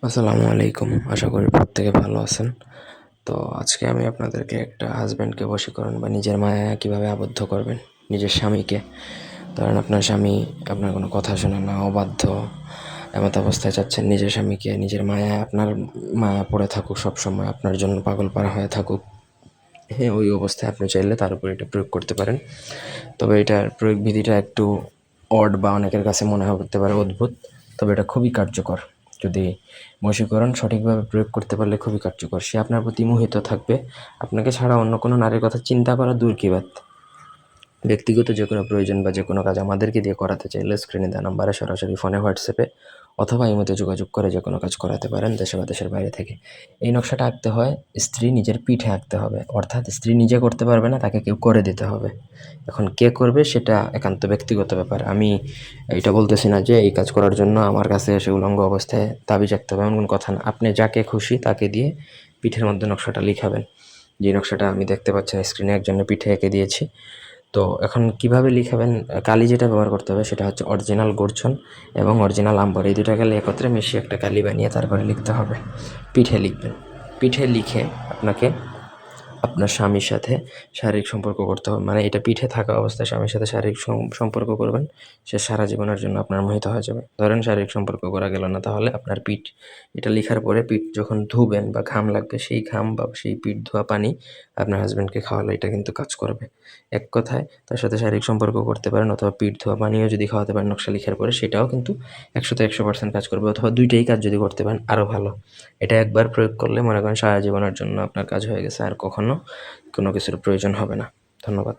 আসসালামু আলাইকুম। আশা করি প্রত্যেকে ভালো আছেন। তো আজকে আমি আপনাদেরকে একটা হাসব্যান্ডকে বশীকরণ বা নিজের মায়ায় কীভাবে আবদ্ধ করবেন নিজের স্বামীকে। ধরেন আপনার স্বামী আপনার কোনো কথা শোনে না, অবাধ্য, এমত অবস্থায় চাচ্ছেন নিজের স্বামীকে নিজের মায়ায় আপনার মায়া পড়ে থাকুক, সবসময় আপনার জন্য পাগল পারা হয়ে থাকুক। হ্যাঁ, ওই অবস্থায় আপনি চাইলে তার উপর এটা প্রয়োগ করতে পারেন। তবে এটার প্রয়োগ বিধিটা একটু অড বা অনেকের কাছে মনে হতে পারে অদ্ভুত, তবে এটা খুবই কার্যকর। যদি বশীকরণ সঠিকভাবে প্রয়োগ করতে পারলে খুবই কার্যকর। সে আপনার প্রতি মোহিত থাকবে, আপনাকে ছাড়া অন্য কোনো নারীর কথা চিন্তা করা দূর কি বাত। ব্যক্তিগত যে কোনো প্রয়োজন বা যে কোনো কাজ আমাদেরকে দিয়ে করাতে চাইলে স্ক্রিনে দেওয়া নাম্বারে সরাসরি ফোনে, হোয়াটসঅ্যাপে অথবা ইমোতে যোগাযোগ করে যে কোনো কাজ করাতে পারেন, দেশে বা দেশের বাইরে থেকে। এই নকশাটা আঁকতে হয় স্ত্রী নিজের পিঠে আঁকতে হবে, অর্থাৎ স্ত্রী নিজে করতে পারবে না, তাকে কেউ করে দিতে হবে। এখন কে করবে সেটা একান্ত ব্যক্তিগত ব্যাপার। আমি এটা বলতেছি না যে এই কাজ করার জন্য আমার কাছে এসে উলঙ্গ অবস্থায় তাবিজ আঁকতে হবে, এমন কোনো কথা না। আপনি যাকে খুশি তাকে দিয়ে পিঠের মধ্যে নকশাটা লিখাবেন। যে নকশাটা আমি দেখতে পাচ্ছেন স্ক্রিনে একজনের পিঠে এঁকে দিয়েছি। তো এখন কিভাবে লিখাবেন? কালি যেটা ব্যবহার করতে হবে সেটা হচ্ছে অরিজিনাল গোর্ছন এবং অরিজিনাল আম্বর, এই দুটা কালি একত্রে মিশিয়ে একটা কালি বানিয়ে তারপরে লিখতে হবে। পিঠে লিখবেন। পিঠে লিখে আপনাকে আপনার স্বামীর সাথে শারীরিক সম্পর্ক করতে হবে। মানে এটা পিঠে থাকা অবস্থায় স্বামীর সাথে শারীরিক সম্পর্ক করবেন, সে সারা জীবনের জন্য আপনার মোহিত হয়ে যাবে। ধরেন শারীরিক সম্পর্ক করা গেল না, তাহলে আপনার পিঠ, এটা লিখার পরে পিঠ যখন ধুবেন বা ঘাম লাগবে, সেই ঘাম বা সেই পিঠ ধোয়া পানি আপনার হাজব্যান্ডকে খাওয়ালে এটা কিন্তু কাজ করবে। এক কথায় তার সাথে শারীরিক সম্পর্ক করতে পারেন, অথবা পিঠ ধোয়া পানিও যদি খাওয়াতে পারেন নকশা লিখার পরে, সেটাও কিন্তু 100% কাজ করবে। অথবা দুইটাই কাজ যদি করতে পারেন আরও ভালো। এটা একবার প্রয়োগ করলে মনে করেন সারা জীবনের জন্য আপনার কাজ হয়ে গেছে, আর কখনো কোনো কিছুর প্রয়োজন হবে না। ধন্যবাদ।